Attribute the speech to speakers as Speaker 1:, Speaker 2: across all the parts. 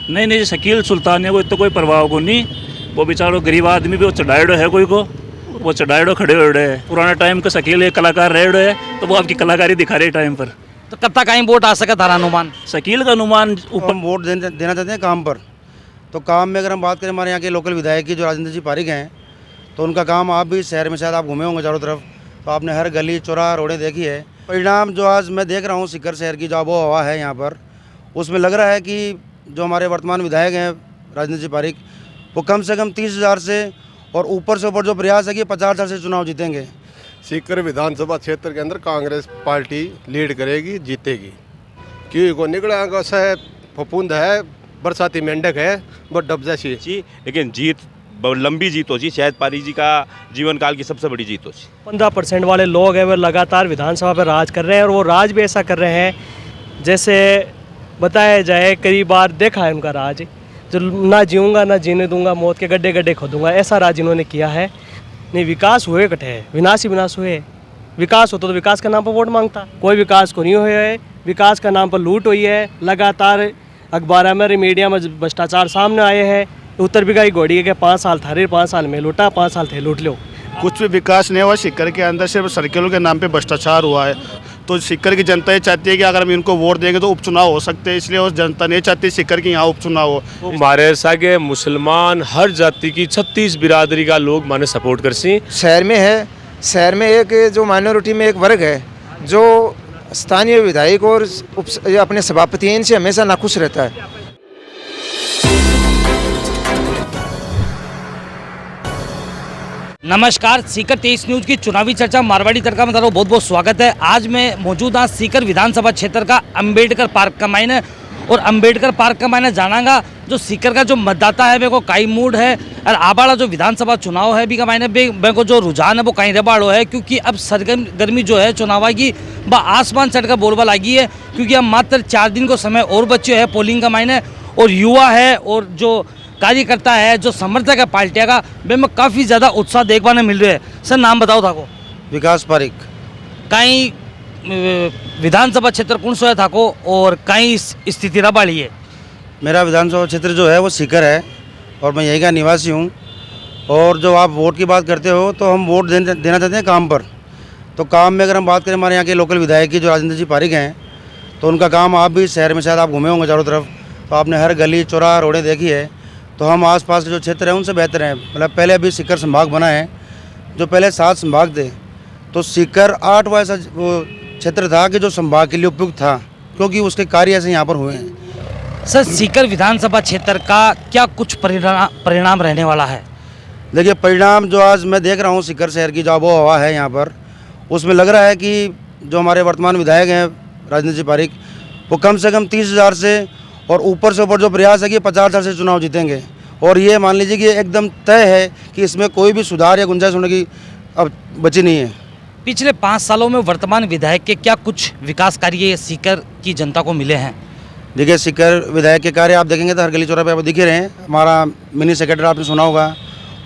Speaker 1: नहीं नहीं, शकील सुल्तान है वो तो कोई परवाह को नहीं। वो बेचारो गरीब आदमी भी वो चढ़ाएड़ो है, कोई को वो चढ़ाएड़ो खड़े हो रहे हैं। पुराने टाइम का शकील एक कलाकार रहे है, तो वो आपकी कलाकारी दिखा रहे टाइम पर।
Speaker 2: तो कब तक कहीं वोट आ सका थारा अनुमान?
Speaker 1: शकील का अनुमान ऊपर।
Speaker 3: हम वोट देना चाहते हैं काम पर। तो काम में अगर हम बात करें हमारे यहाँ के लोकल विधायक की जो राजेंद्र जी पारिक हैं, तो उनका काम आप भी शहर में शायद आप घूमे होंगे चारों तरफ, तो आपने हर गली चौराहा रोडें देखी है। परिणाम जो आज मैं देख रहा हूँ सीकर शहर की जो आबो हवा है यहाँ पर, उसमें लग रहा है कि जो हमारे वर्तमान विधायक हैं राजेंद्र जी पारिक, वो कम से कम 30,000 से और ऊपर से ऊपर जो प्रयास है कि 50,000 से चुनाव जीतेंगे।
Speaker 4: सीकर विधानसभा क्षेत्र के अंदर कांग्रेस पार्टी लीड करेगी, जीतेगी। क्यों को निकला से फफूंद है, बरसाती मेंढक है, वो डब जैसी
Speaker 5: जी, लेकिन जीत बहुत लंबी जीत हो जी। शायद पारिक जी का जीवन काल की सबसे बड़ी जीत हो जी।
Speaker 6: 15% वाले लोग हैं वो लगातार विधानसभा पर राज कर रहे हैं, और वो राज भी ऐसा कर रहे हैं जैसे बताया जाए कई बार देखा है उनका राज, जो ना जीऊँगा ना जीने दूंगा, मौत के गड्ढे गड्ढे खोदूंगा, ऐसा राज इन्होंने किया है। नहीं, विकास हुए कटे है, विनाश ही विनाश हुए। विकास होता तो विकास के नाम पर वोट मांगता, कोई विकास को नहीं हुआ है। विकास का नाम पर लूट हुई है, लगातार अखबार में मीडिया में भ्रष्टाचार सामने आए हैं। उत्तर बिगाई घोड़ी है कि 5 साल थारे, 5 साल में लूटा, 5 साल थे लूट लो।
Speaker 7: कुछ भी विकास नहीं हुआ सीकर के अंदर, सिर्फ सर्किलों के नाम पे भ्रष्टाचार हुआ है। तो सीकर की जनता ये चाहती है कि अगर हम इनको वोट देंगे तो उपचुनाव हो सकते हैं, इसलिए उस जनता नहीं चाहती सीकर की यहाँ उपचुनाव हो।
Speaker 8: तो हमारे सागे मुसलमान हर जाति की 36 बिरादरी का लोग माने सपोर्ट कर सी।
Speaker 9: शहर में है, शहर में एक जो माइनॉरिटी में एक वर्ग है जो स्थानीय विधायक और अपने सभापति हैं, इनसे हमेशा नाखुश रहता है।
Speaker 2: नमस्कार, सीकर 23 न्यूज की चुनावी चर्चा मारवाड़ी तड़का में बहुत बहुत स्वागत है। आज मैं मौजूद हाँ सीकर विधानसभा क्षेत्र का अम्बेडकर पार्क का मायने, और अम्बेडकर पार्क का मायने जानागा जो सीकर का जो मतदाता है वे को कई मूड है, और आबाड़ा जो विधानसभा चुनाव है भी का मायने वे को जो रुझान है वो कहीं रेबाड़ो है, क्योंकि अब सरगर्मी जो है चुनाव की वह आसमान चढ़कर बोलबा लगी है, क्योंकि अब मात्र 4 दिन को समय और बच्चे है पोलिंग का मायने, और युवा है और जो कार्यकर्ता है, जो समर्थक है पार्टियाँ का, वे में काफ़ी ज़्यादा उत्साह देखने मिल रहा है। सर नाम बताओ था को?
Speaker 3: विकास पारिक।
Speaker 2: कहीं विधानसभा क्षेत्र कौन सा था को, और कहीं स्थिति रबाड़ी है?
Speaker 3: मेरा विधानसभा क्षेत्र जो है वो सीकर है, और मैं यहीं का निवासी हूँ। और जो आप वोट की बात करते हो, तो हम वोट देना चाहते हैं काम पर। तो काम में अगर हम बात करें हमारे यहाँ के लोकल विधायक की जो राजेंद्र जी पारिक हैं, तो उनका काम आप भी शहर में शायद आप घूमे होंगे चारों तरफ, तो आपने हर गली चौराहा रोडें देखी है। तो हम आसपास के जो क्षेत्र हैं उनसे बेहतर हैं। मतलब पहले अभी सीकर संभाग बना है, जो पहले 7 संभाग थे, तो सीकर 8वां ऐसा वो क्षेत्र था कि जो संभाग के लिए उपयुक्त था, क्योंकि उसके कार्य ऐसे यहाँ पर हुए हैं।
Speaker 2: सर सीकर विधानसभा क्षेत्र का क्या कुछ परिणाम रहने वाला है?
Speaker 3: देखिए, परिणाम जो आज मैं देख रहा हूँ सीकर शहर की जो आबो हवा है यहाँ पर, उसमें लग रहा है कि जो हमारे वर्तमान विधायक हैं राजेंद्र जी पारिक, वो कम से कम 30,000 से और ऊपर से ऊपर जो प्रयास है कि 50,000 से चुनाव जीतेंगे। और ये मान लीजिए कि एकदम तय है कि इसमें कोई भी सुधार या गुंजाइश होने की अब बची नहीं है।
Speaker 2: पिछले 5 सालों में वर्तमान विधायक के क्या कुछ विकास कार्य सीकर की जनता को मिले हैं?
Speaker 3: देखिए, सीकर विधायक के कार्य आप देखेंगे तो हर गली चौराहे पे आप दिख ही रहे हैं। हमारा मिनी सेक्रेटरी आपने सुना होगा,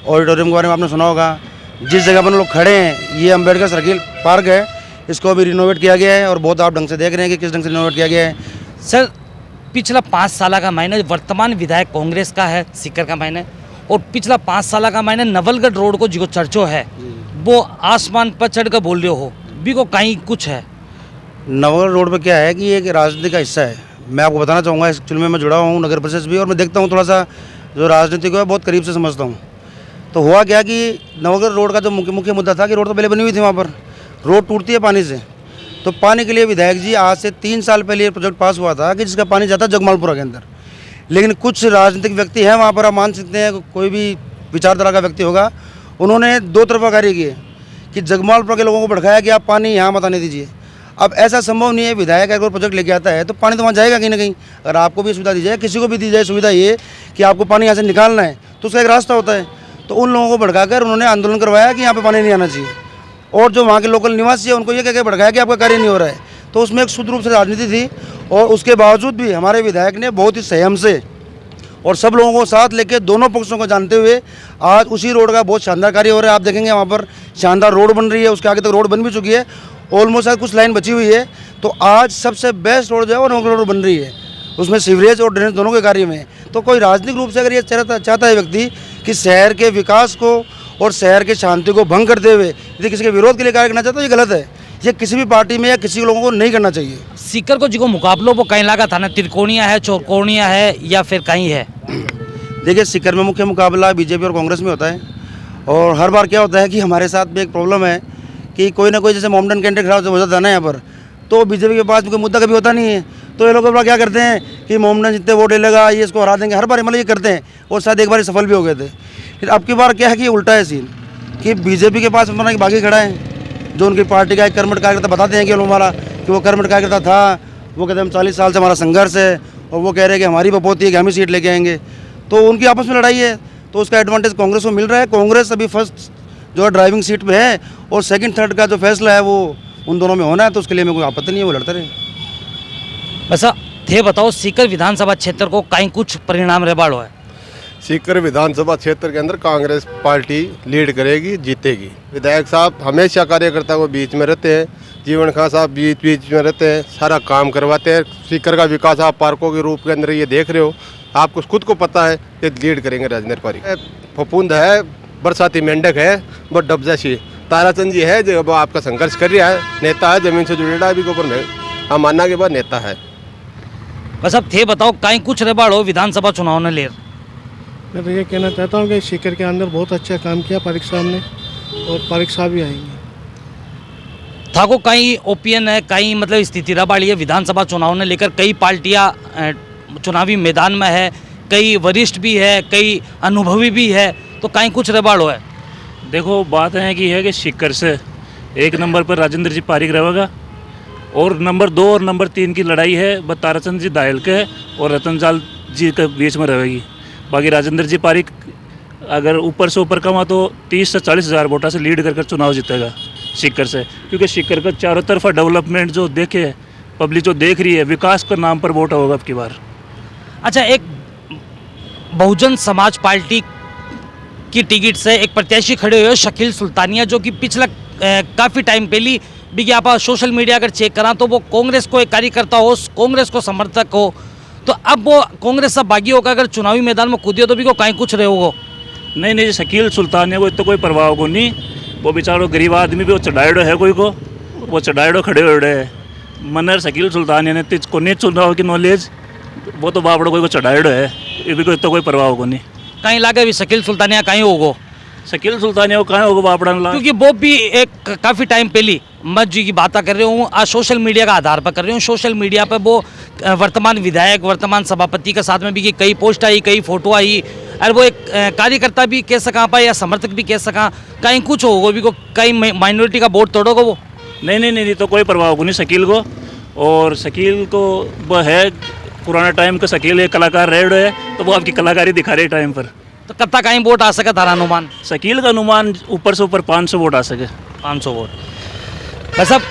Speaker 3: ऑडिटोरियम के बारे में आपने सुना होगा। जिस जगह पर लोग खड़े हैं, ये अम्बेडकर सर्किल पार्क है, इसको भी रिनोवेट किया गया है, और बहुत आप ढंग से देख रहे हैं कि किस ढंग से रिनोवेट किया गया है।
Speaker 2: सर पिछला 5 साल का मायने वर्तमान विधायक कांग्रेस का है सीकर का मायने, और पिछला 5 साल का मायने नवलगढ़ रोड को जो चर्चो है वो आसमान पर चढ़ कर बोल रहे हो भी को कहीं कुछ है?
Speaker 3: नवलगढ़ रोड पर क्या है कि एक राजनीति का हिस्सा है। मैं आपको बताना चाहूँगा, एक्चुअली में मैं जुड़ा हूँ नगर परिषद से भी, और मैं देखता हूँ थोड़ा सा जो राजनीति को है बहुत करीब से समझता हूँ। तो हुआ क्या कि नवलगढ़ रोड का जो मुख्य मुद्दा था कि रोड तो पहले बनी हुई थी, वहाँ पर रोड टूटती है पानी से। तो पानी के लिए विधायक जी आज से 3 साल पहले ये प्रोजेक्ट पास हुआ था कि जिसका पानी जाता है जगमालपुरा के अंदर। लेकिन कुछ राजनीतिक व्यक्ति हैं वहाँ पर, आप मान सकते हैं कोई भी विचारधारा का व्यक्ति होगा, उन्होंने 2 तरफा कार्य किए कि जगमालपुरा के लोगों को भड़काया कि आप पानी यहाँ मत आने दीजिए। अब ऐसा संभव नहीं है, विधायक अगर प्रोजेक्ट लेके आता है तो पानी तो वहाँ जाएगा कहीं ना कहीं। अगर आपको भी सुविधा दी जाए, किसी को भी दी जाए सुविधा ये कि आपको पानी यहाँ से निकालना है, तो उसका एक रास्ता होता है। तो उन लोगों को भड़काकर उन्होंने आंदोलन करवाया कि यहाँ पर पानी नहीं आना चाहिए, और जो वहाँ के लोकल निवासी है उनको ये कह के भड़काया कि आपका कार्य नहीं हो रहा है। तो उसमें एक शुद्ध रूप से राजनीति थी, और उसके बावजूद भी हमारे विधायक ने बहुत ही संयम से और सब लोगों को साथ लेके, दोनों पक्षों को जानते हुए, आज उसी रोड का बहुत शानदार कार्य हो रहा है। आप देखेंगे वहाँ पर शानदार रोड बन रही है, उसके आगे तक रोड बन भी चुकी है, ऑलमोस्ट कुछ लाइन बची हुई है। तो आज सबसे बेस्ट रोड जो है वो नवलगढ़ रोड बन रही है, उसमें सीवरेज और ड्रेनेज दोनों के कार्य में है। तो कोई राजनीतिक रूप से अगर ये चाहता है व्यक्ति कि शहर के विकास को और शहर की शांति को भंग करते हुए यदि किसी के विरोध के लिए कार्य करना चाहता है तो ये गलत है। ये किसी भी पार्टी में या किसी लोगों को नहीं करना चाहिए।
Speaker 2: सीकर को जो मुकाबलो वो कहीं लगा था ना, त्रिकोणीय है, चौकोणीय है या फिर कहीं है?
Speaker 3: देखिए, सीकर में मुख्य मुकाबला बीजेपी और कांग्रेस में होता है और हर बार क्या होता है कि हमारे साथ भी एक प्रॉब्लम है कि कोई ना कोई जैसे मोमडन कैंडिडेट खड़ा हो जाता है ना यहाँ पर, तो बीजेपी के पास कोई मुद्दा कभी होता नहीं है। तो ये लोग अपना क्या करते हैं कि मोमडन जितने वोट लेगा ये इसको हरा देंगे, हर बार मतलब ये करते हैं और शायद एक बार सफल भी हो गए थे। फिर अब की बार क्या है कि उल्टा है सीन कि बीजेपी के पास अपना बागी खड़ा है जो उनकी पार्टी का एक कर्मठ कार्यकर्ता बताते हैं कि हमारा कि वो कर्मठ कार्यकर्ता था, वो कहते हैं हम 40 साल से हमारा संघर्ष है और वो कह रहे हैं कि हमारी बपोती है कि हम ही सीट लेके आएंगे। तो उनकी आपस में लड़ाई है, तो उसका एडवांटेज कांग्रेस को मिल रहा है। कांग्रेस अभी फर्स्ट जो है ड्राइविंग सीट पे है और सेकंड थर्ड का जो फैसला है वो उन दोनों में होना है, तो उसके लिए हमें कोई आपत्ति नहीं है, वो लड़ते रहे।
Speaker 2: वैसा थे बताओ, सीकर विधानसभा क्षेत्र को कहीं कुछ परिणाम रेबाड़ो है?
Speaker 4: सीकर विधानसभा क्षेत्र के अंदर कांग्रेस पार्टी लीड करेगी, जीतेगी। विधायक साहब हमेशा कार्यकर्ता को बीच में रहते हैं, जीवन खां साहब बीच में रहते हैं, सारा काम करवाते हैं। सीकर का विकास आप पार्कों के रूप के अंदर ये देख रहे हो, आपको खुद को पता है कि लीड करेंगे राजेंद्र पारी। फफूंद है, बरसाती मेंढक है, वो डबजाशी ताराचंद जी है जो आपका संघर्ष कर रहा है, नेता है, जमीन से जुड़ेगा अभी के ऊपर में हम मानना के बाद नेता है।
Speaker 2: बस अब थे बताओ, कहीं कुछ रेबाड़ो विधानसभा चुनाव ने ले?
Speaker 10: मैं तो ये कहना चाहता हूँ कि सीकर के अंदर बहुत अच्छा काम किया पारिक साहब ने और पारिक साहब भी आएंगे।
Speaker 2: था को कहीं ओपीएन है, कहीं मतलब स्थिति रबाड़ी है विधानसभा चुनाव ने लेकर। कई पार्टियां चुनावी मैदान में है, कई वरिष्ठ भी है, कई अनुभवी भी है, तो कहीं कुछ रबाड़ो है।
Speaker 1: देखो, बात है कि सीकर से 1 नंबर पर राजेंद्र जी पारिक रहेगा और नंबर 2 और नंबर 3 की लड़ाई है बस ताराचंद जी दायल के और रतनलाल जी के बीच में रहेगी। बाकी राजेंद्र जी पारिक अगर ऊपर से ऊपर कमा तो 30 से 40 हज़ार वोटा से लीड कर चुनाव जीतेगा सीकर से, क्योंकि सीकर का चारों तरफा डेवलपमेंट जो देखे पब्लिक जो देख रही है, विकास के नाम पर वोट होगा अब की बार।
Speaker 2: अच्छा, एक बहुजन समाज पार्टी की टिकट से एक प्रत्याशी खड़े हुए शकील सुल्तानिया, जो कि पिछला काफ़ी टाइम पहले भी आप सोशल मीडिया अगर चेक करा तो वो कांग्रेस को एक कार्यकर्ता हो, कांग्रेस को समर्थक हो, तो अब वो कांग्रेस से बागी होकर अगर चुनावी मैदान में कूदियो तो भी को कहीं कुछ रहे होगो?
Speaker 1: नहीं, शकील सुल्तानिया को तो कोई परवाह को नहीं, वो बेचारो गरीब आदमी भी वो चढ़ाएड़ो है, कोई को वो चढ़ाएड़ो खड़े हुए है मनर शकील सुल्तानिया ने तिज को नहीं चुनाव की नॉलेज, वो तो बापड़ो कोई को चढ़ाएड़ो है, ये भी कोई तो कोई परवाह को नहीं।
Speaker 2: कहीं लागे भी शकील सुल्तानिया कहीं होगो?
Speaker 1: शकील सुल्तानिया को कहाँ होगा बापड़ा,
Speaker 2: क्योंकि वो भी एक काफ़ी टाइम पहले मत जी की बात कर रही हूँ, आज सोशल मीडिया का आधार पर कर रही हूँ। सोशल मीडिया पर वो वर्तमान विधायक, वर्तमान सभापति के साथ में भी कई पोस्ट आई, कई फोटो आई, और वो एक कार्यकर्ता भी कह सका पाए या समर्थक भी कह सका, कहीं कुछ होगा भी को कहीं माइनॉरिटी का वोट तोड़ोगे वो?
Speaker 1: नहीं, तो कोई परवाह को नहीं शकील को। और शकील को वो है पुराना टाइम का शकील एक कलाकार रहे है, तो वो आपकी कलाकारी दिखा रहे टाइम पर।
Speaker 2: तो कब तक कहीं वोट आ सका थारा अनुमान?
Speaker 1: शकील का अनुमान ऊपर से ऊपर 500 वोट आ सके।
Speaker 2: 500 वोट। बस अब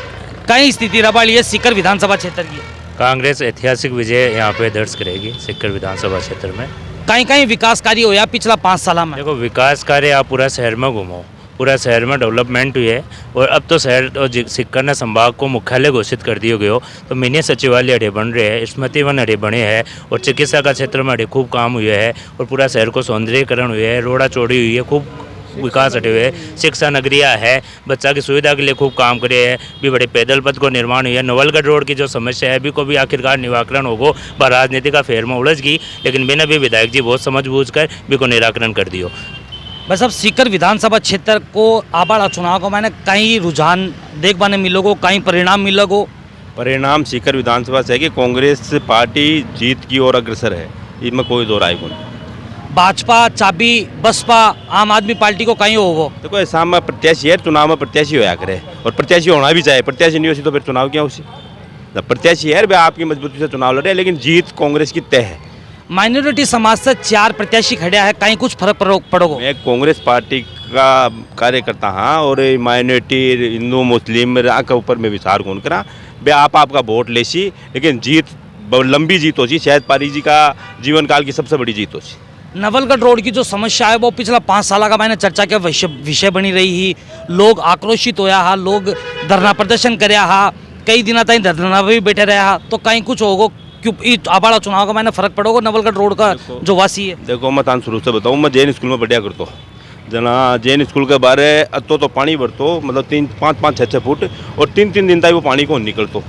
Speaker 2: कहीं स्थिति रबाड़ी है सीकर विधानसभा क्षेत्र की?
Speaker 11: कांग्रेस ऐतिहासिक विजय यहाँ पे दर्ज करेगी सीकर विधानसभा क्षेत्र में।
Speaker 2: कहीं कहीं विकास कार्य हो या पिछला 5 साल में?
Speaker 11: देखो, विकास कार्य आप पूरा शहर में घूमो, पूरा शहर में डेवलपमेंट हुई है और अब तो शहर और सीकर ने संभाग को मुख्यालय घोषित कर दिया गया, तो मिनी सचिवालय अड़े बन रहे हैं, स्मृति वन अड़े बने हैं और चिकित्सा का क्षेत्र में अड़े खूब काम हुए है और पूरा शहर को सौंदर्यीकरण हुए है, रोड़ा चौड़ी हुई है, खूब विकास हटे हुए है। शिक्षा नगरिया है, बच्चा की सुविधा के लिए खूब काम करे है, भी बड़े पैदल पथ को निर्माण हुई है। नवलगढ़ रोड की जो समस्या है भी को भी आखिरकार निराकरण होगो, पर राजनीति का फेर में उलझ गई, लेकिन मैंने भी विधायक जी बहुत समझ बूझ कर भी को निराकरण कर दियो।
Speaker 2: बस अब सीकर विधानसभा क्षेत्र को आबाड़ा चुनाव को मैंने कहीं रुझान देख पाने मिलोगो, कहीं परिणाम मिलोगो?
Speaker 5: परिणाम सीकर विधानसभा से है कि कांग्रेस पार्टी जीत की ओर अग्रसर है, इसमें कोई दो राय को नहीं।
Speaker 2: भाजपा, चाबी, बसपा, आम आदमी पार्टी को कहीं होगो?
Speaker 5: देखो, शाम में प्रत्याशी है, चुनाव में प्रत्याशी होया करे और प्रत्याशी होना भी चाहिए। प्रत्याशी नहीं हो तो फिर चुनाव क्या उसी? प्रत्याशी है भाई आपकी मजबूती से चुनाव लड़े, लेकिन जीत कांग्रेस की तय है।
Speaker 2: माइनॉरिटी समाज से 4 प्रत्याशी खड़े है, कहीं कुछ फर्क पड़ोगो?
Speaker 5: मैं कांग्रेस पार्टी का कार्यकर्ता हाँ, और माइनॉरिटी हिंदू मुस्लिम के ऊपर मैं विचार कौन करा बे आपका वोट लेसी, लेकिन जीत लंबी जीत हो सी, शायद पारी जी का जीवन काल की सबसे बड़ी जीत हो सी।
Speaker 2: नवलगढ़ रोड की जो समस्या है वो पिछला 5 साल का मैंने चर्चा के विषय बनी रही ही, लोग आक्रोशित होया लोग धरना प्रदर्शन करया कई दिन ताई धरना भी बैठे रहा, तो कहीं कुछ होगो क्यों आबाड़ा चुनाव का मैंने फर्क पड़ोगा नवलगढ़ रोड का जो वासी है?
Speaker 5: देखो मैं तान शुरू से बताऊँ, मैं जैन स्कूल में बढ़िया करता हूँ। जना जैन स्कूल के बारे अतो तो पानी भरतो, मतलब 5-5-6 फुट, और 3-3 दिन तक वो पानी को निकलतो।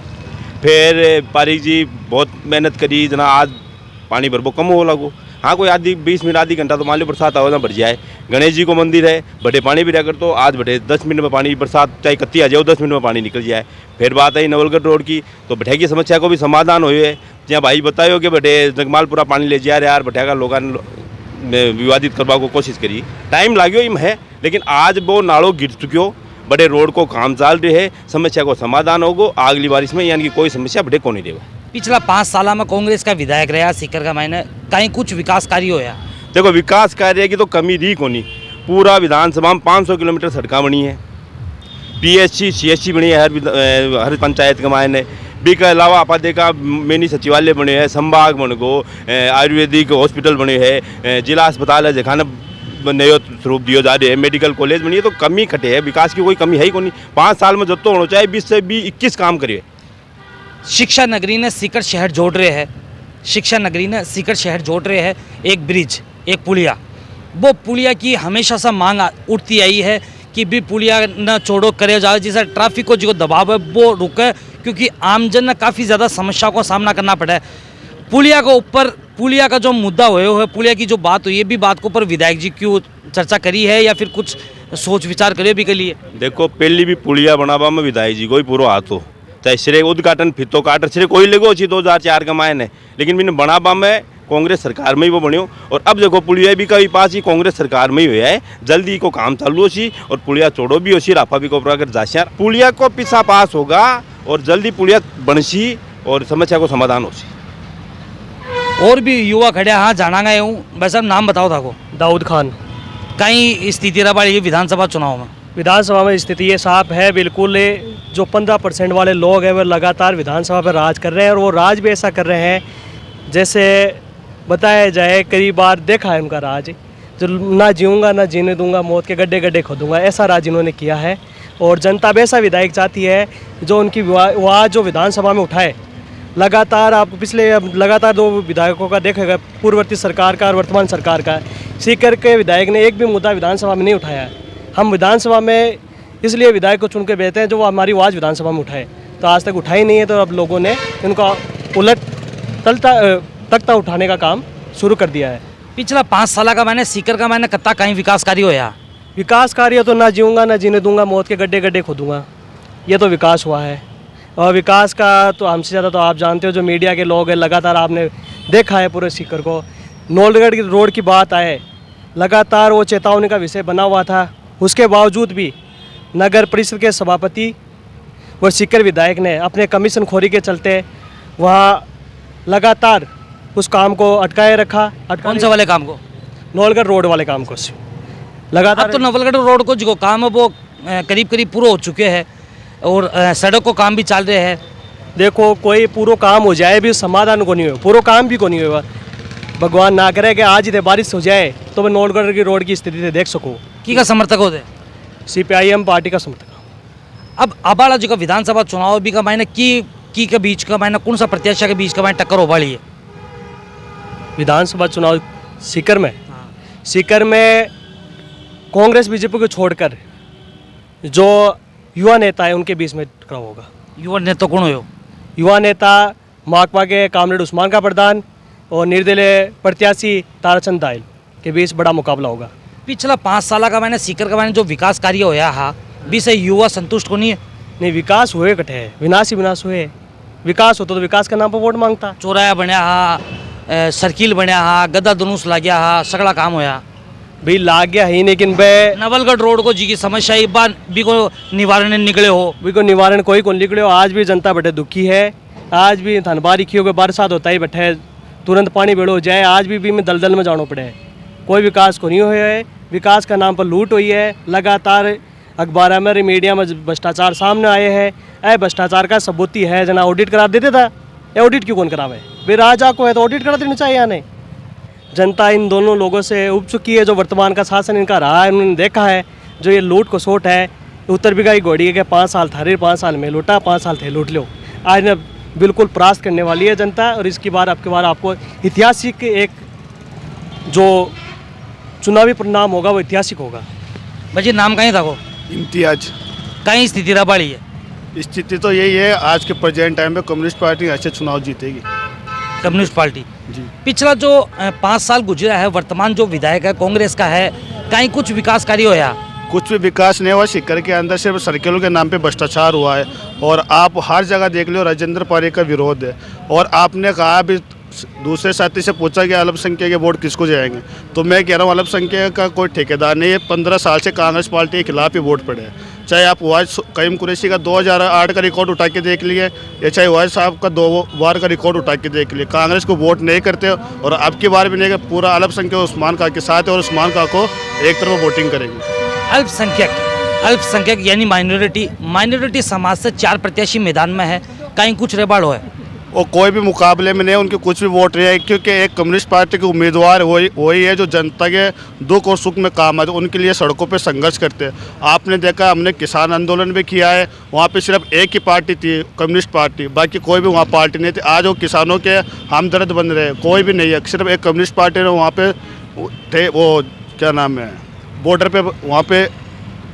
Speaker 5: फिर पारिक जी बहुत मेहनत करी, जना आज पानी भरबो कम हो लागो। हाँ कोई आधी 20 मिनट आधी घंटा तो मान लो बरसात आओ ना भर जाए। गणेश जी को मंदिर है, बड़े पानी भी रह कर तो आज बड़े 10 मिनट में पानी, बरसात चाहे कत्ती आ जाओ 10 मिनट में पानी निकल जाए। फिर बात आई नवलगढ़ रोड की, तो भटिया की समस्या को भी समाधान हुए है। जहाँ भाई बतायो कि बटे जगमालपुरा पानी ले जा रहे यार, भटिया का लोगों ने विवादित करवा को कोशिश करी, टाइम लाग्यो इम है, लेकिन आज वो नालों गिर चुक्यो, बड़े रोड को काम चाल रहे है, समस्या को समाधान होगो। अगली बारिश में यानी कि कोई समस्या बड़े को नहीं देगा।
Speaker 2: पिछला 5 साल में कांग्रेस का विधायक रहा सीकर का मायने कहीं कुछ विकास कार्य होया?
Speaker 5: देखो विकास कार्य की तो कमी रही को नहीं। पूरा विधानसभा में 500 किलोमीटर सड़कें बनी है, PSC CSC बनी है हर पंचायत के मायने। भी के अलावा आप देखा मिनी सचिवालय बने हैं, संभाग बन गो, आयुर्वेदिक हॉस्पिटल बने हैं, जिला अस्पताल है जखाने नयो स्वरूप दियो जा रहे हैं, मेडिकल कॉलेज बनी है। तो कमी कटे है, विकास की कोई कमी है ही को नहीं। 5 साल में जो तो होना चाहिए 20 से 21 काम करिए।
Speaker 2: शिक्षा नगरी ने सीकर शहर जोड़ रहे हैं, शिक्षा नगरी ने सीकर शहर जोड़ रहे हैं एक ब्रिज, एक पुलिया। वो पुलिया की हमेशा से मांग उठती आई है कि भी पुलिया न छोड़ो करे जाए, जिससे ट्रैफिक को जो दबाव है वो रुके, क्योंकि आमजन ने काफ़ी ज़्यादा समस्याओं का सामना करना पड़ा है। पुलिया के ऊपर, पुलिया का जो मुद्दा हुए पुलिया की जो बात हुई है, भी बात के ऊपर विधायक जी क्यों चर्चा करी है या फिर कुछ सोच विचार करे भी के लिए?
Speaker 5: देखो पहली भी पुलिया बनावा में विधायक जी को ही पूरा हाथ हो, चाहे श्रेय उद्घाटन फितो काटर श्रेय कोई लगो अच्छी 2004 का मायने, लेकिन मैंने बनाबा में कांग्रेस सरकार में ही वो बनियो। और अब देखो पुलिया भी कभी पास ही कांग्रेस सरकार में ही हुआ है, जल्दी को काम चालू हो सी और पुलिया छोड़ो भी हो सी, राफा भी को अगर जाशियार पुलिया को पीछा पास होगा और जल्दी पुलिया बनसी और समस्या को समाधान हो सी।
Speaker 2: और भी युवा खड़े हाँ जाना गए हूँ, वैसे नाम बताओ था को?
Speaker 6: दाऊद खान।
Speaker 2: कहीं स्थिति रहा ये विधानसभा चुनाव में?
Speaker 6: विधानसभा में स्थिति ये साफ है बिल्कुल, जो 15% वाले लोग हैं वो लगातार विधानसभा पर राज कर रहे हैं, और वो राज भी ऐसा कर रहे हैं जैसे बताया जाए कई बार देखा है उनका राज, जो ना जीऊँगा ना जीने दूंगा, मौत के गड्ढे गड्ढे खोदूंगा, ऐसा राज इन्होंने किया है। और जनता भी ऐसा विधायक चाहती है जो उनकी आवाज़ जो विधानसभा में उठाए। लगातार आपको पिछले लगातार 2 विधायकों का देखेगा, पूर्ववर्ती सरकार का और वर्तमान सरकार का। सीकर के विधायक ने एक भी मुद्दा विधानसभा में नहीं उठाया है। हम विधानसभा में इसलिए विधायक को चुन के भेजते हैं जो वो हमारी आवाज़ विधानसभा में उठाए, तो आज तक उठाई नहीं है। तो अब लोगों ने इनका उलट तख्ता उठाने का काम शुरू कर दिया है।
Speaker 2: पिछला 5 साल का मैंने सीकर का मैंने कत्ता कहीं विकास कार्य होया?
Speaker 6: विकास कार्य तो ना जीऊँगा ना जीने दूंगा, मौत के गड्ढे गड्ढे खोदूंगा, ये तो विकास हुआ है। और विकास का तो हमसे ज़्यादा तो आप जानते हो, जो मीडिया के लोग हैं लगातार आपने देखा है पूरे सीकर को। नवलगढ़ की रोड की बात आए, लगातार वो चेतावनी का विषय बना हुआ था, उसके बावजूद भी नगर परिषद के सभापति व सीकर विधायक ने अपने कमीशन खोरी के चलते वहाँ लगातार उस काम को अटकाए रखा।
Speaker 2: कौन से वाले काम को?
Speaker 6: नवलगढ़ रोड वाले काम को लगातार।
Speaker 2: अब तो नवलगढ़ रोड को जो काम है वो करीब करीब पूरा हो चुके हैं और सड़क को काम भी चल रहे हैं।
Speaker 6: देखो कोई पूरा काम हो जाए भी समाधान को नहीं हो, पूरा काम भी को नहीं होगा। भगवान ना करे कि आज ही बारिश हो जाए तो मैं नवलगढ़ की रोड की स्थिति से देख सकूँ।
Speaker 2: की का समर्थक होते?
Speaker 6: CPIM पार्टी का समर्थक।
Speaker 2: अब अबाड़ा जी का विधानसभा चुनाव भी का मायने की के बीच का मायने कौन सा प्रत्याशी के बीच का मायने टक्कर हो वाली है?
Speaker 6: विधानसभा चुनाव सीकर में, सीकर में कांग्रेस बीजेपी को छोड़कर जो युवा नेता है उनके बीच में टकराव होगा।
Speaker 2: युवा नेता कौन हो?
Speaker 6: युवा नेता माकपा के कामरेड उस्मान का प्रधान और निर्दलीय प्रत्याशी ताराचंद दाइल के बीच बड़ा मुकाबला होगा।
Speaker 2: पिछला 5 साल का मैंने सीकर का मैंने जो विकास कार्य होया हा भी से युवा संतुष्ट को नहीं है?
Speaker 6: नहीं, विकास हुए कटे है, विनाश ही विनाश हुए। विकास होता तो विकास के नाम पर वोट मांगता।
Speaker 2: चौराया बनया हा, सर्किल बनया हा, गदा धनुष ला गया हा, सगड़ा काम होया
Speaker 6: भाई लाग गया ही, लेकिन बे
Speaker 2: नवलगढ़ रोड को जी की समस्या एक बार भी को निवारण निकले हो?
Speaker 6: भी को निवारण कोई को निकले हो। आज भी जनता बटे दुखी है, आज भी धन बारिश हो, बरसात होता ही बैठे तुरंत पानी बेड़ो हो जाए, आज भी में दलदल में जाना पड़े। कोई विकास को नहीं हुआ है, विकास का नाम पर लूट हुई है। लगातार अखबार में मीडिया में भ्रष्टाचार सामने आए हैं। ऐ भ्रष्टाचार का सबूत ही है, जना ऑडिट करा देते था, ये ऑडिट क्यों कौन करावे? भाई राजा को है तो ऑडिट करा देना चाहिए या नहीं? जनता इन दोनों लोगों से उब चुकी है। जो वर्तमान का शासन इनका रहा है, उन्होंने देखा है जो ये लूट को सोट है। उत्तर बिगा की घोड़ी है कि 5 साल था रे, 5 साल में लूटा, 5 साल थे लूट लो। आज ने बिल्कुल परास्त करने वाली है जनता। और इसकी बार आपको ऐतिहासिक एक जो चुनावी परिणाम होगा वो ऐतिहासिक होगा।
Speaker 2: भाजी नाम कहीं था को
Speaker 7: इम्तियाज
Speaker 2: कहीं स्थिति रबाड़ी है।
Speaker 7: स्थिति तो यही है, आज के प्रेजेंट टाइम में कम्युनिस्ट पार्टी अच्छे चुनाव जीतेगी।
Speaker 2: कम्युनिस्ट पार्टी
Speaker 7: जी।
Speaker 2: पिछला जो 5 साल गुजरा है, वर्तमान जो विधायक है कांग्रेस का है, कहीं कुछ विकास कार्य होया?
Speaker 7: कुछ भी विकास नहीं हुआ। सीकर के अंदर सिर्फ सर्किलों के नाम पे भ्रष्टाचार हुआ है और आप हर जगह देख लो राजेंद्र पारिक का विरोध है। और आपने कहा भी दूसरे साथी से पूछा कि अल्पसंख्यक के वोट किसको जाएंगे, तो मैं कह रहा हूँ अल्पसंख्यक का कोई ठेकेदार नहीं है। 15 साल से कांग्रेस पार्टी के खिलाफ ही वोट पड़े हैं। चाहे आप वाज कईम कुरैशी का 2008 का रिकॉर्ड उठा के देख लिए, या चाहे वाज साहब का 2 बार का रिकॉर्ड उठा के देख लिए, कांग्रेस को वोट नहीं करते। और अब की बार भी नहीं, पूरा अल्पसंख्यक उस्मान खां के साथ है और उस्मान खां को एक तरफ वोटिंग करेंगे।
Speaker 2: अल्पसंख्यक यानी माइनॉरिटी समाज से 4 प्रत्याशी मैदान में है, कहीं कुछ रेबाड़ो है?
Speaker 7: और कोई भी मुकाबले में नहीं, उनके कुछ भी वोट नहीं है, क्योंकि एक कम्युनिस्ट पार्टी के उम्मीदवार वही है जो जनता के दुख और सुख में काम आते, उनके लिए सड़कों पे संघर्ष करते हैं। आपने देखा, हमने किसान आंदोलन भी किया है, वहाँ पे सिर्फ एक ही पार्टी थी, कम्युनिस्ट पार्टी, बाकी कोई भी वहाँ पार्टी नहीं थी। आज वो किसानों के हमदर्द बन रहे हैं, कोई भी नहीं है, सिर्फ एक कम्युनिस्ट पार्टी ने वहाँ पे थे। वो क्या नाम है, बॉर्डर पे, वहाँ पे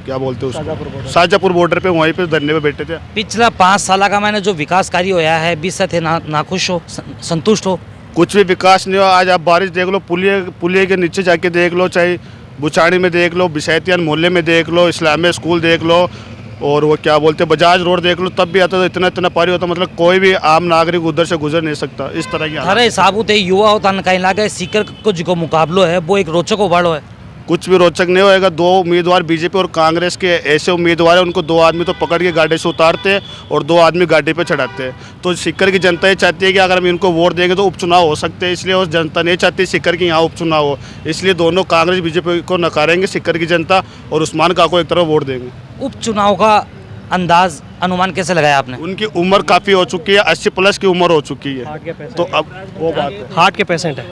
Speaker 7: क्या बोलते हैं उसको, शाहजहाँपुर बॉर्डर पे, वहीं पे धरने पे बैठे थे।
Speaker 2: पिछला 5 साल का मैंने जो विकास कार्य होया है, 20 से थे नाखुश हो, संतुष्ट हो?
Speaker 7: कुछ भी विकास नहीं हुआ। आज आप बारिश देख लो, पुलिये के नीचे जाके देख लो, चाहे बुचानी में देख लो, बिशैतियान मोहल्ले में देख लो, इस्लामिया स्कूल देख लो, और वो क्या बोलते हैं बजाज रोड देख लो, तब भी आता तो इतना पारी होता, मतलब कोई भी आम नागरिक उधर से गुजर नहीं सकता। इस तरह की
Speaker 2: अरे हिसाब होते युवा होता न कहीं लागे सीकर को जो मुकाबलो है वो एक रोचक उबाड़ो है।
Speaker 7: कुछ भी रोचक नहीं होएगा। 2 उम्मीदवार बीजेपी और कांग्रेस के ऐसे उम्मीदवार हैं, उनको 2 आदमी तो पकड़ के गाड़ी से उतारते हैं और 2 आदमी गाड़ी पे चढ़ाते हैं। तो सीकर की जनता ये चाहती है कि अगर हम इनको वोट देंगे तो उपचुनाव हो सकते हैं, इसलिए उस जनता नहीं चाहती सीकर की यहाँ उपचुनाव हो, इसलिए दोनों कांग्रेस बीजेपी को नकारेंगे सीकर की जनता और उस्मान खां को एक तरफ वोट देंगे।
Speaker 2: उपचुनाव का अंदाज अनुमान कैसे लगाया आपने?
Speaker 7: उनकी उम्र काफ़ी हो चुकी है, 80+ की उम्र हो चुकी है, तो अब वो बात है।
Speaker 6: हार्ट के पेशेंट है।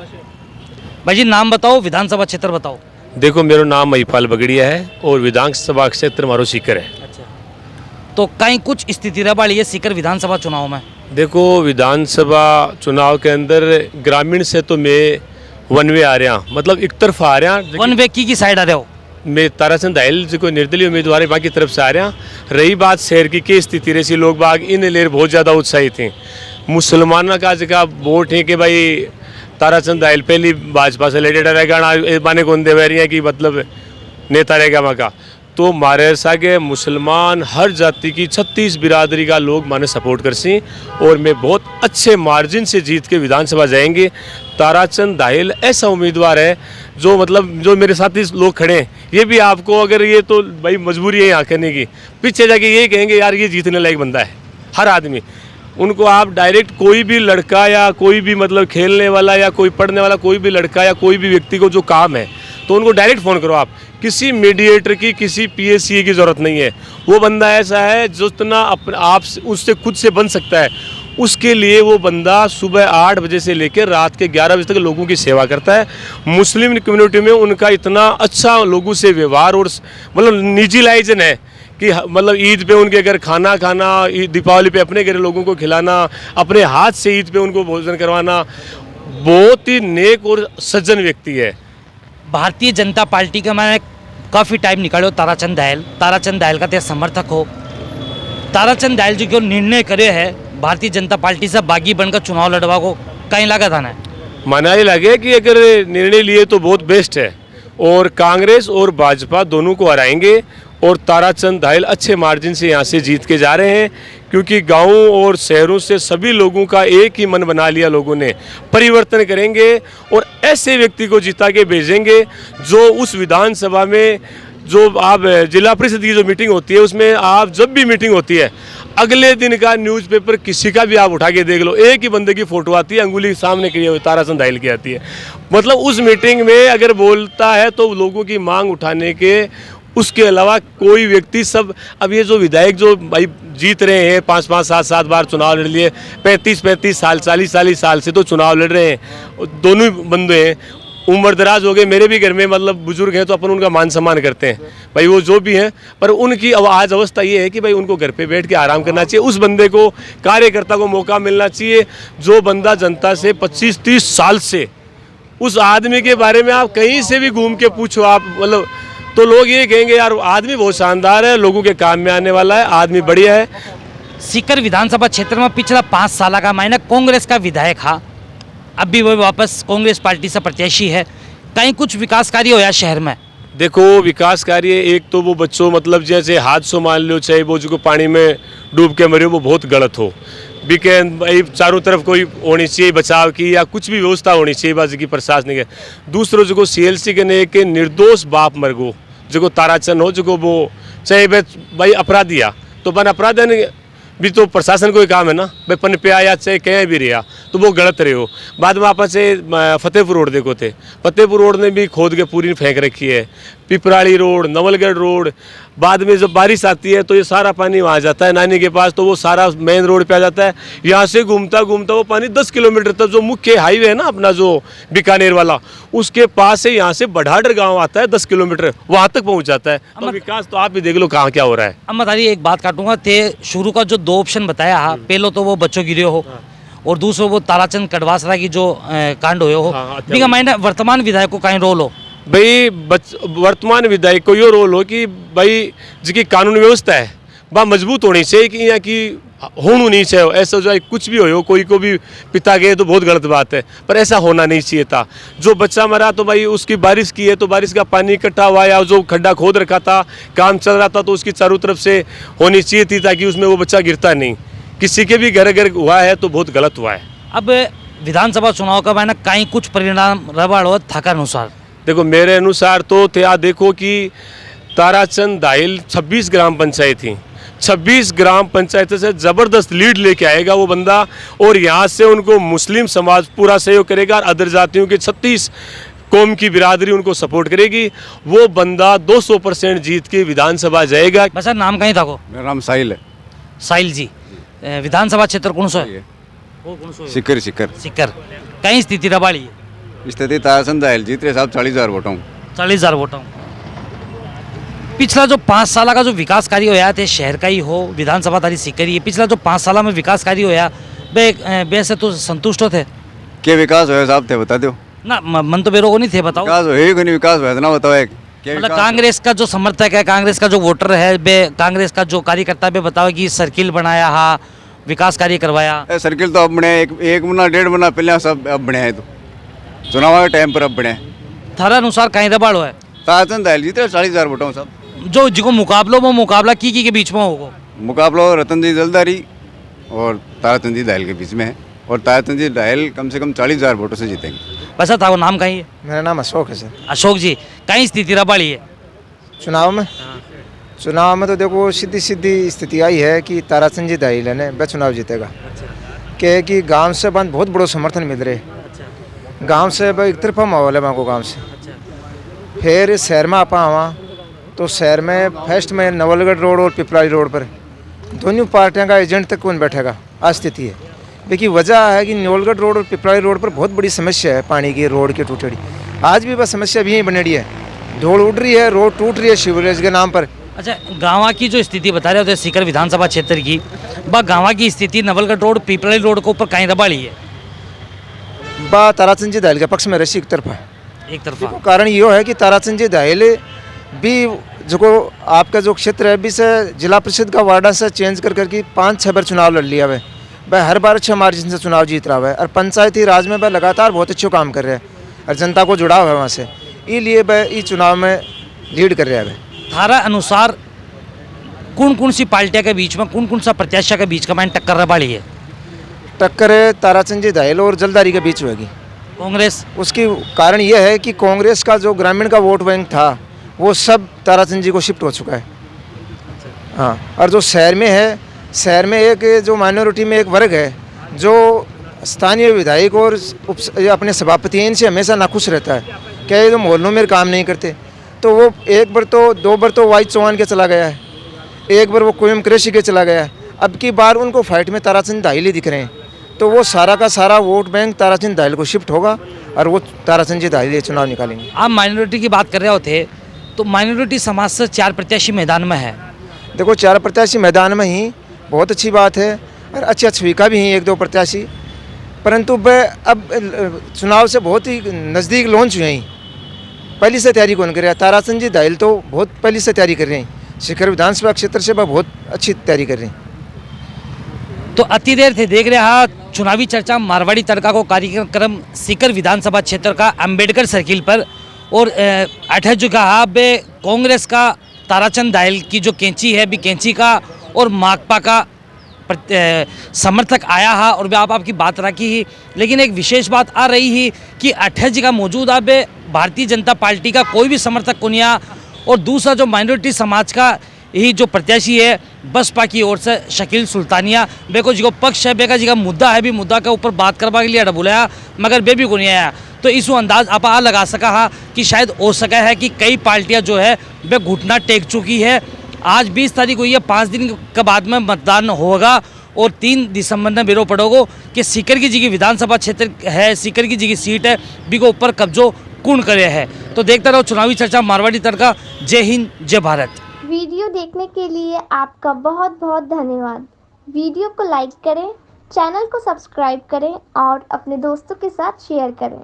Speaker 2: भाई जी नाम बताओ, विधानसभा क्षेत्र बताओ।
Speaker 8: देखो, मेरा नाम महिपाल बगड़िया है और विधानसभा क्षेत्र मारो सीकर है।
Speaker 2: अच्छा, तो कहीं कुछ स्थिति रबाड़ी है सीकर विधानसभा चुनाव में?
Speaker 8: देखो, विधानसभा चुनाव के अंदर ग्रामीण से तो मैं वन वे आ रहा, मतलब एक तरफ आ रहा।
Speaker 2: वन वे की साइड आ रहे हो?
Speaker 8: मैं ताराचंद दाहिल जो कोई निर्दलीय उम्मीदवार है बाकी तरफ से आ रहा। रही बात शहर की क्या स्थिति रही, लोग बाग इन लेर बहुत ज़्यादा उत्साहित थे। मुसलमानों का जगह वोट है कि भाई ताराचंद दाहिल पहली भाजपा से रिलेटेड रहेगा, माने कौन दे रही है कि मतलब नेता रहेगा वहाँ का। तो मारे सागे मुसलमान हर जाति की 36 बिरादरी का लोग माने सपोर्ट कर सी और मैं बहुत अच्छे मार्जिन से जीत के विधानसभा जाएंगे। ताराचंद दाहिल ऐसा उम्मीदवार है जो मतलब जो मेरे साथी लोग खड़े हैं, ये भी आपको अगर ये तो भाई मजबूरी है यहाँ कहने की, पीछे जाके ये कहेंगे यार ये जीतने लायक बंदा है। हर आदमी उनको आप डायरेक्ट कोई भी लड़का या कोई भी मतलब खेलने वाला या कोई पढ़ने वाला कोई भी लड़का या कोई भी व्यक्ति को जो काम है तो उनको डायरेक्ट फ़ोन करो आप, किसी मीडिएटर की किसी PSC की ज़रूरत नहीं है। वो बंदा ऐसा है जो इतना अपने आप उससे खुद से बन सकता है, उसके लिए वो बंदा सुबह 8 बजे से लेकर रात के 11 बजे तक लोगों की सेवा करता है। मुस्लिम कम्युनिटी में उनका इतना अच्छा लोगों से व्यवहार और मतलब निजी लाइजन है कि मतलब ईद पे उनके घर खाना खाना, दीपावली पे अपने घर लोगों को खिलाना, अपने हाथ से ईद पे उनको भोजन करवाना, बहुत ही नेक और सज्जन व्यक्ति है।
Speaker 2: भारतीय जनता पार्टी का मैंने काफ़ी टाइम निकालो ताराचंद दाहिल का ते समर्थक हो। ताराचंद दाहिल जी को निर्णय करे है भारतीय जनता पार्टी से बागी बनकर चुनाव लड़वा को, कहीं लगा था ना?
Speaker 8: माना ये लगे कि अगर निर्णय लिए तो बहुत बेस्ट है और कांग्रेस और भाजपा दोनों को हराएंगे और ताराचंद दाहिल अच्छे मार्जिन से यहाँ से जीत के जा रहे हैं, क्योंकि गाँवों और शहरों से सभी लोगों का एक ही मन बना लिया लोगों ने, परिवर्तन करेंगे और ऐसे व्यक्ति को जिता के भेजेंगे जो उस विधानसभा में जो आप जिला परिषद की जो मीटिंग होती है उसमें आप जब भी मीटिंग होती है अगले दिन का न्यूज़पेपर किसी का भी आप उठा के देख लो, एक ही बंदे की फोटो आती है, अंगुली सामने की हुई ताराचंद दाहिल की आती है। मतलब उस मीटिंग में अगर बोलता है तो लोगों की मांग उठाने के उसके अलावा कोई व्यक्ति सब। अब ये जो विधायक जो भाई जीत रहे हैं 5-5 7-7 बार चुनाव लड़ लिए, 35-35 साल 40 साल से तो चुनाव लड़ रहे हैं, दोनों ही बंदे हैं, उम्र दराज हो गए, मेरे भी घर में मतलब बुजुर्ग हैं तो अपन उनका मान सम्मान करते हैं भाई, वो जो भी हैं, पर उनकी अब आज अवस्था ये है कि भाई उनको घर पे बैठ के आराम करना चाहिए। उस बंदे को, कार्यकर्ता को मौका मिलना चाहिए जो बंदा जनता से 25-30 साल से, उस आदमी के बारे में आप कहीं से भी घूम के पूछो आप, मतलब तो लोग ये कहेंगे यार आदमी बहुत शानदार है, लोगों के काम में आने वाला है, आदमी बढ़िया है।
Speaker 2: सीकर विधानसभा क्षेत्र में पिछला 5 साल का महीना कांग्रेस का विधायक था, अब भी वो वापस कांग्रेस पार्टी से प्रत्याशी है। कहीं कुछ विकास कार्य होया शहर में?
Speaker 8: देखो विकास कार्य, एक तो वो बच्चों मतलब जैसे हादसों मान लो, चाहे वो जो पानी में डूब के मरे वो बहुत गलत हो, बीके भाई चारों तरफ कोई होनी चाहिए बचाव की या कुछ भी व्यवस्था होनी चाहिए बाजी की प्रशासनिक है। दूसरों जो CLC के ने के निर्दोष बाप मर गो जो ताराचंद हो, जो वो चाहे भाई अपराधिया तो बन अपराध भी तो प्रशासन को ही काम है ना भाई, पन पे आया चाहे कहीं भी रहा तो वो गलत रहे हो। बाद में आप से फतेहपुर रोड देखो थे, फतेहपुर रोड ने भी खोद के पूरी फेंक रखी है, पिपराली रोड, नवलगढ़ रोड। बाद में जब बारिश आती है तो ये सारा पानी वहाँ जाता है नानी के पास, तो वो सारा मेन रोड पे आ जाता है। यहाँ से घूमता घूमता वो पानी 10 किलोमीटर तक, जो मुख्य हाईवे है ना अपना जो बीकानेर वाला, उसके पास से यहाँ से बढ़ाडर गाँव आता है 10 किलोमीटर, वहाँ तक पहुँच जाता है। तो विकास तो आप भी देख लो कहाँ क्या हो रहा है।
Speaker 2: अब बताइए, एक बात काटूंगा, थे शुरू का जो 2 ऑप्शन बताया हा, पहलो तो वो बच्चों गिरे हो और दूसरो वो ताराचंद कड़वासरा की जो कांड हुए हो, बिका मायने वर्तमान विधायक को कहीं रोल हो
Speaker 8: भाई, वर्तमान विधायक को यो रोल हो कि भाई जिसकी कानून व्यवस्था है वह मजबूत होनी चाहिए, कि यहाँ की होनी नहीं चाहिए। ऐसा जो कुछ भी हो, कोई को भी पिता गए तो बहुत गलत बात है, पर ऐसा होना नहीं चाहिए था। जो बच्चा मरा तो भाई उसकी बारिश की है तो बारिश का पानी इकट्ठा हुआ, या जो खड्डा खोद रखा था काम चल रहा था तो उसकी चारों तरफ से होनी चाहिए थी ताकि उसमें वो बच्चा गिरता नहीं। किसी के भी घर घर हुआ है तो बहुत गलत हुआ है।
Speaker 2: अब विधानसभा चुनाव का मैंने कहीं कुछ परिणाम रवाड़ हो था का अनुसार?
Speaker 8: देखो मेरे अनुसार तो थे, आप देखो कि ताराचंद दाहिल 26 ग्राम पंचायत थी, 26 ग्राम पंचायत से ज़बरदस्त लीड लेके आएगा वो बंदा, और यहाँ से उनको मुस्लिम समाज पूरा सहयोग करेगा और अदर जातियों के 36 कौम की बिरादरी उनको सपोर्ट करेगी। वो बंदा 200% जीत के विधानसभा जाएगा।
Speaker 2: बस सर, नाम कहीं था को?
Speaker 12: मेरा नाम साहिल है।
Speaker 2: साहिल जी, विधानसभा क्षेत्र कौन सा है? वो कौन सा है?
Speaker 12: सिक्कर सिक्कर
Speaker 2: सिक्कर। कहीं स्थिति रबाड़ी है?
Speaker 12: स्थिति ताराचंद दाहिल जीत रहे साहब, 40,000 वोटों
Speaker 2: 40,000 वोटों। पिछला जो 5 साल का जो विकास कार्य होया थे, शहर का ही हो, विधानसभा तारी सीकर ही है, पिछला जो 5 साल में विकास कार्य होया बे से तो संतुष्ट थे?
Speaker 12: क्या विकास होया साहब थे बता दो
Speaker 2: ना, मन तो बेरो को नहीं थे, बताओ।
Speaker 12: विकास हो ही नहीं, विकास हुआ ना बताओ।
Speaker 2: मतलब कांग्रेस का जो समर्थक है, कांग्रेस का जो वोटर है, बे कांग्रेस का जो कार्यकर्ता है, बताओ कि सर्किल बनाया हा, विकास कार्य करवाया।
Speaker 12: सर्किल तो अब बने, एक महीना 1.5 महीना पहले सब अब बने हैं, तो चुनाव के टाइम पर अब बने।
Speaker 2: थारा अनुसार कहीं दबाड़ो है?
Speaker 12: ताराचंद दाहिल जीत रहे 40,000 वोटों सब।
Speaker 2: जो जिको मुकाबलो वो मुकाबला की के बीच में होगा?
Speaker 12: मुकाबला रतन जी जलदारी और ताराचंद जी दाहिल के बीच में है, और ताराचंद जी दाहिल कम से कम 40,000 वोटों से जीतेंगे।
Speaker 2: वैसा था वो नाम कहीं है?
Speaker 9: मेरा नाम अशोक है सर।
Speaker 2: अशोक जी, कहीं स्थिति रबाड़ी है
Speaker 9: चुनाव में? चुनाव में तो देखो सीधी सीधी स्थिति आई है कि ताराचंद जी दाहिल है वह चुनाव जीतेगा। क्या कि गांव से बंद बहुत बड़ो समर्थन मिल रहे, गांव से एक तरफा माहौल है वहाँ को गाँव से। फिर शहर में आप आवा तो शहर में फर्स्ट में नवलगढ़ रोड और पिपराली रोड पर दोनों पार्टियों का एजेंट तक कौन बैठेगा, आज स्थिति है। देखिए वजह है कि नवलगढ़ रोड और पिपराली रोड पर बहुत बड़ी समस्या है, पानी की, रोड की टूटड़ी। आज भी वह समस्या भी यहीं बनी है, ढोल उड़ रही है, रोड टूट रही है शिवरेज के नाम पर।
Speaker 2: अच्छा, गाँव की जो स्थिति बता रहे होते सीकर विधानसभा क्षेत्र की, वह गाँव की स्थिति नवलगढ़ रोड पिपराली रोड के ऊपर कहीं दबाड़ी है?
Speaker 9: बा ताराचंद जी दाहिल के पक्ष में रसी एक तरफा।
Speaker 2: एक तरफा
Speaker 9: कारण ये है कि ताराचंद जी दाहिल भी जो आपका जो क्षेत्र है भी से जिला परिषद का वार्डा से चेंज कर करके 5-6 बार चुनाव लड़ लिया है वह, हर बार अच्छा मार्जिन से चुनाव जीत रहा है, और पंचायती राज में वह लगातार बहुत अच्छे काम कर रहे हैं और जनता को जुड़ाव है वहाँ से, इसलिए वह इस चुनाव में लीड कर रहा है।
Speaker 2: थारा अनुसार कौन कौन सी पार्टियों के बीच में, कौन कौन सा प्रत्याशी के बीच का मैंने टक्कर रबाड़ी है?
Speaker 9: टक्कर ताराचंद जी दाहिल और जलदारी के बीच होगी
Speaker 2: कांग्रेस।
Speaker 9: उसकी कारण यह है कि कांग्रेस का जो ग्रामीण का वोट बैंक था वो सब ताराचंद जी को शिफ्ट हो चुका है। हाँ, और जो शहर में है, शहर में एक जो माइनॉरिटी में एक वर्ग है जो स्थानीय विधायक और अपने सभापति हैं इनसे हमेशा नाखुश रहता है, क्या ये तो मोहल्लों में काम नहीं करते। तो वो एक बार तो 2 बार तो वाई चौहान के चला गया है, एक बार वो कोयम कृषि के चला गया है, अब की बार उनको फाइट में ताराचंद दाहिल ही दिख रहे हैं। तो वो सारा का सारा वोट बैंक ताराचंद दाहिल को शिफ्ट होगा और वो ताराचंद जी दाहिल ये चुनाव निकालेंगे।
Speaker 2: आप माइनॉरिटी की बात कर रहे होते तो माइनॉरिटी समाज से 4 प्रत्याशी मैदान में है।
Speaker 9: देखो 4 प्रत्याशी मैदान में ही बहुत अच्छी बात है और अच्छी छवि का भी हैं 1-2 प्रत्याशी, परंतु वह अब चुनाव से बहुत ही नज़दीक लॉन्च हुए हैं। पहले से तैयारी कौन कर रहा है? ताराचंद जी दाहिल तो बहुत पहले से तैयारी कर रहे हैं, सीकर विधानसभा क्षेत्र से वह बहुत अच्छी तैयारी कर रहे हैं।
Speaker 2: तो अति देर थे देख रहे चुनावी चर्चा मारवाड़ी तड़का को कार्यक्रम सीकर विधानसभा क्षेत्र का अंबेडकर सर्किल पर। और अठे जो कहा बे कांग्रेस का ताराचंद दाहिल की जो कैंची है भी कैंची का और माकपा का समर्थक आया है और आप आपकी बात रखी ही। लेकिन एक विशेष बात आ रही है कि अठे जगह मौजूद आ बे भारतीय जनता पार्टी का कोई भी समर्थक को नहीं आ। और दूसरा जो माइनॉरिटी समाज का यही जो प्रत्याशी है बसपा की ओर से शकील सुल्तानिया बेको जी को पक्ष है बेका जी का मुद्दा है भी मुद्दा के ऊपर बात करवा के लिए बुलाया मगर बे भी को नहीं आया। तो इस अंदाज आप आ लगा सका हा कि शायद हो सका है कि कई पार्टियां जो है वे घुटना टेक चुकी है। आज 20 तारीख हुई है, 5 दिन के बाद में मतदान होगा और 3 दिसंबर में बेरो पड़ोगो कि सीकर की जी की विधानसभा क्षेत्र है, सीकर की जी की सीट है बी को ऊपर कब्जो कौन करे है। तो देखते रहो चुनावी चर्चा मारवाड़ी तड़का। जय हिंद, जय भारत।
Speaker 13: वीडियो देखने के लिए आपका बहुत बहुत धन्यवाद। वीडियो को लाइक करें, चैनल को सब्सक्राइब करें और अपने दोस्तों के साथ शेयर करें।